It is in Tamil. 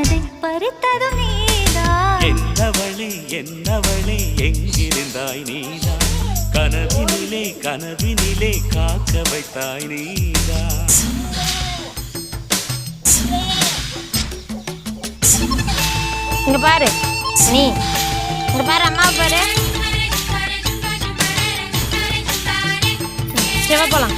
மனதை பறித்ததும் நீதான். என்னவளே எங்கிருந்தாய் நீதான். கனவினிலே காக்க வைத்தாய் நீதான். இங்க பாரு நீ, இங்க பாரு அம்மாவை பாரு. சிவா போலாம்.